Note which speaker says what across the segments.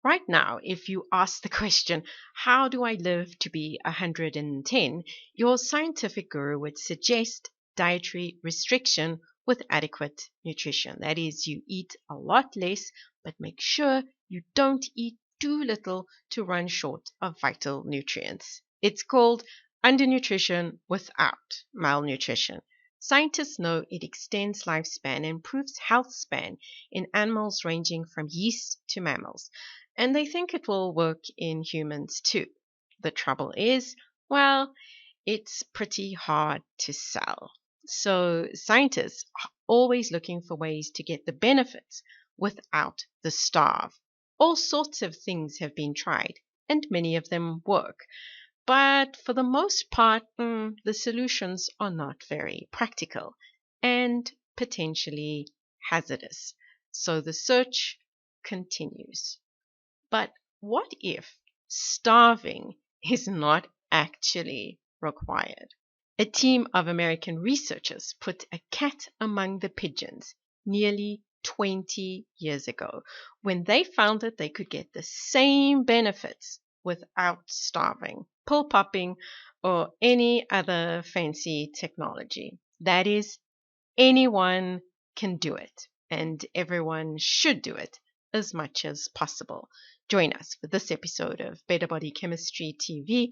Speaker 1: Right now, if you ask the question, how do I live to be 110, your scientific guru would suggest dietary restriction with adequate nutrition. That is, you eat a lot less, but make sure you don't eat too little to run short of vital nutrients. It's called undernutrition without malnutrition. Scientists know it extends lifespan and improves health span in animals ranging from yeast to mammals. And they think it will work in humans too. The trouble is, well, it's pretty hard to sell. So scientists are always looking for ways to get the benefits without the starve. All sorts of things have been tried, and many of them work. But for the most part, the solutions are not very practical and potentially hazardous. So the search continues. But what if starving is not actually required? A team of American researchers put a cat among the pigeons nearly 20 years ago when they found that they could get the same benefits without starving, pill popping, or any other fancy technology. That is, anyone can do it, and everyone should do it as much as possible. Join us for this episode of Better Body Chemistry TV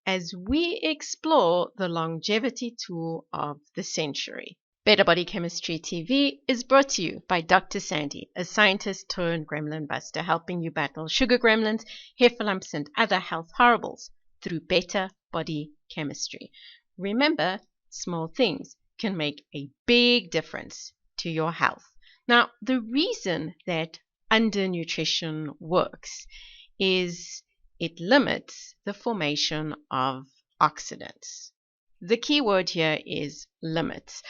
Speaker 1: as we explore the longevity tool of the century. Better Body Chemistry TV is brought to you by Dr. Sandy, a scientist turned gremlin buster, helping you battle sugar gremlins, hair lumps, and other health horribles through better body chemistry. Remember, small things can make a big difference to your health. Now, the reason that undernutrition works is it limits the formation of oxidants. The key word here is limits.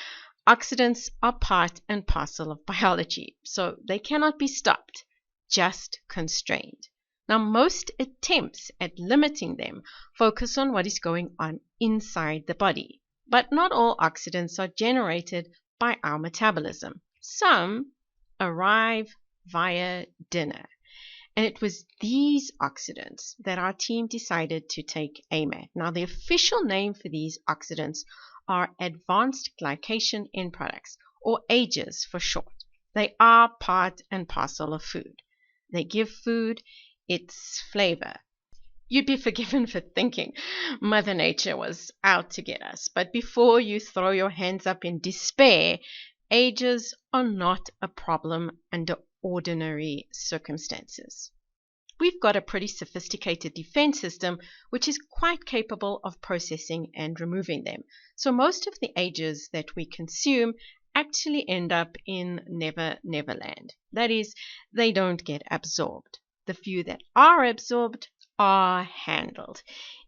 Speaker 1: Oxidants are part and parcel of biology, so they cannot be stopped, just constrained. Now, most attempts at limiting them focus on what is going on inside the body, but not all oxidants are generated by our metabolism. Some arrive via dinner, and it was these oxidants that our team decided to take aim at. Now, the official name for these oxidants are advanced glycation end products, or AGEs for short. They are part and parcel of food. They give food its flavor. You'd be forgiven for thinking Mother Nature was out to get us, but before you throw your hands up in despair, AGEs are not a problem under ordinary circumstances. We've got a pretty sophisticated defense system which is quite capable of processing and removing them. So most of the AGEs that we consume actually end up in Never Land. That is, they don't get absorbed. The few that are absorbed are handled,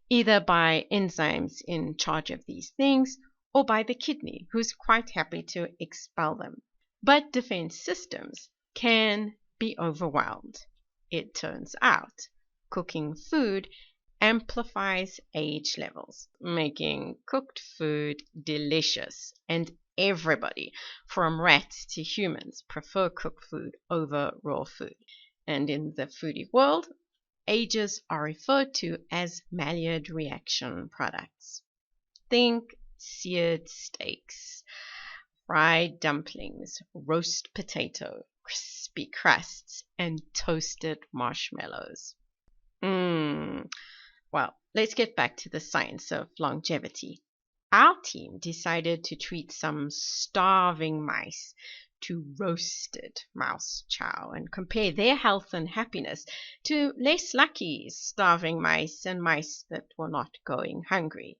Speaker 1: either by enzymes in charge of these things or by the kidney, who's quite happy to expel them. But defense systems can be overwhelmed. It turns out cooking food amplifies age levels, making cooked food delicious, and everybody, from rats to humans, prefer cooked food over raw food. And in the foodie world, AGEs are referred to as Malliard reaction products. Think seared steaks, fried dumplings, roast potato, crispy crusts, and toasted marshmallows. Well, let's get back to the science of longevity. Our team decided to treat some starving mice to roasted mouse chow and compare their health and happiness to less lucky starving mice and mice that were not going hungry.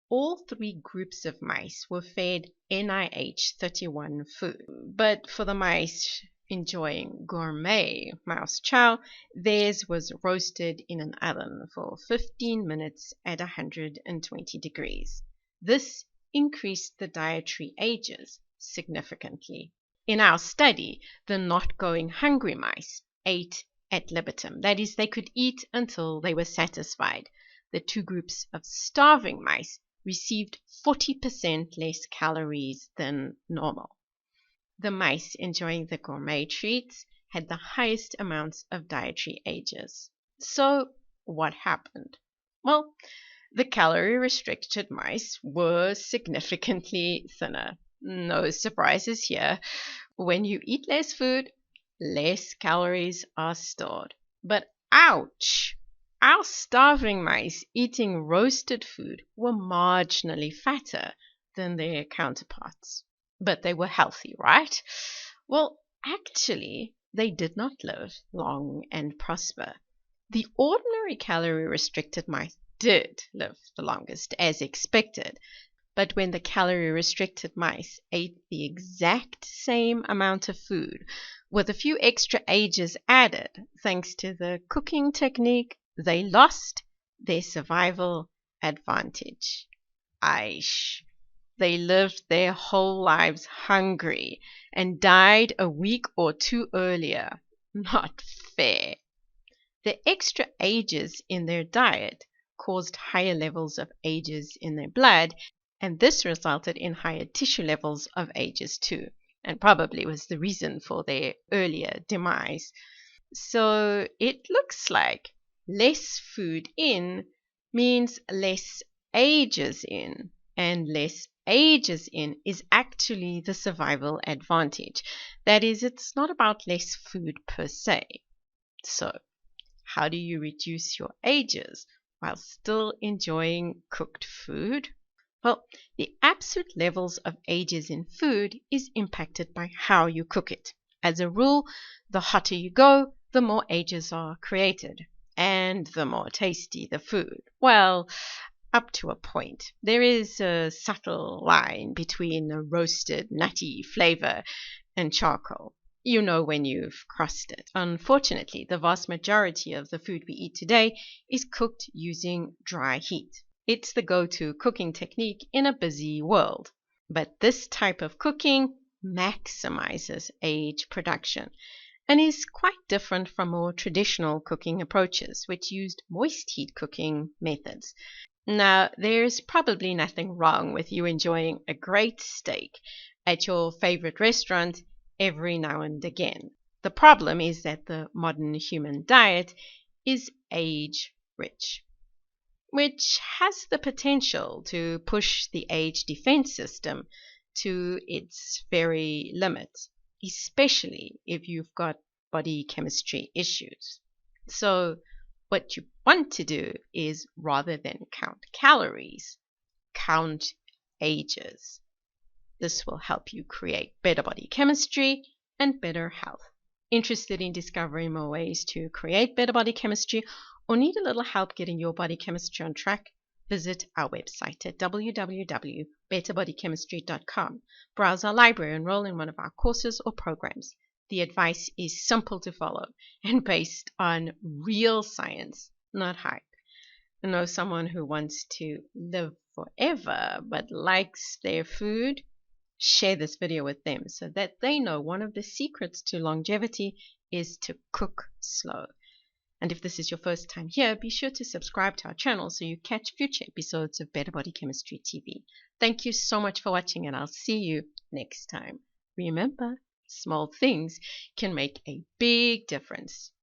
Speaker 1: All three groups of mice were fed NIH 31 food, but for the mice enjoying gourmet mouse chow, theirs was roasted in an oven for 15 minutes at 120 degrees. This increased the dietary AGEs significantly. In our study, the not going hungry mice ate ad libitum. That is, they could eat until they were satisfied. The two groups of starving mice received 40% less calories than normal. The mice enjoying the gourmet treats had the highest amounts of dietary ages. So what happened? Well, the calorie-restricted mice were significantly thinner. No surprises here. When you eat less food, less calories are stored. But ouch! Our starving mice eating roasted food were marginally fatter than their counterparts. But they were healthy, right? Well, actually, they did not live long and prosper. The ordinary calorie-restricted mice did live the longest, as expected. But when the calorie-restricted mice ate the exact same amount of food, with a few extra ages added, thanks to the cooking technique, they lost their survival advantage. Aish. They lived their whole lives hungry and died a week or two earlier. Not fair. The extra ages in their diet caused higher levels of ages in their blood, and this resulted in higher tissue levels of ages too, and probably was the reason for their earlier demise. So it looks like less food in means less ages in, and less ages in is actually the survival advantage. That is, it's not about less food per se. So, how do you reduce your ages while still enjoying cooked food? Well, the absolute levels of ages in food is impacted by how you cook it. As a rule, the hotter you go, the more ages are created, and the more tasty the food. Well, up to a point. There is a subtle line between a roasted, nutty flavor and charcoal. You know when you've crossed it. Unfortunately, the vast majority of the food we eat today is cooked using dry heat. It's the go-to cooking technique in a busy world. But this type of cooking maximizes age production and is quite different from more traditional cooking approaches, which used moist heat cooking methods. Now, there's probably nothing wrong with you enjoying a great steak at your favorite restaurant every now and again. The problem is that the modern human diet is age-rich, which has the potential to push the age defense system to its very limit, especially if you've got body chemistry issues. So, what you want to do is, rather than count calories, count ages. This will help you create better body chemistry and better health. Interested in discovering more ways to create better body chemistry or need a little help getting your body chemistry on track? Visit our website at www.betterbodychemistry.com. Browse our library, enroll in one of our courses or programs. The advice is simple to follow and based on real science, not hype. I know someone who wants to live forever but likes their food? Share this video with them so that they know one of the secrets to longevity is to cook slow. And if this is your first time here, be sure to subscribe to our channel so you catch future episodes of Better Body Chemistry TV. Thank you so much for watching, and I'll see you next time. Remember, small things can make a big difference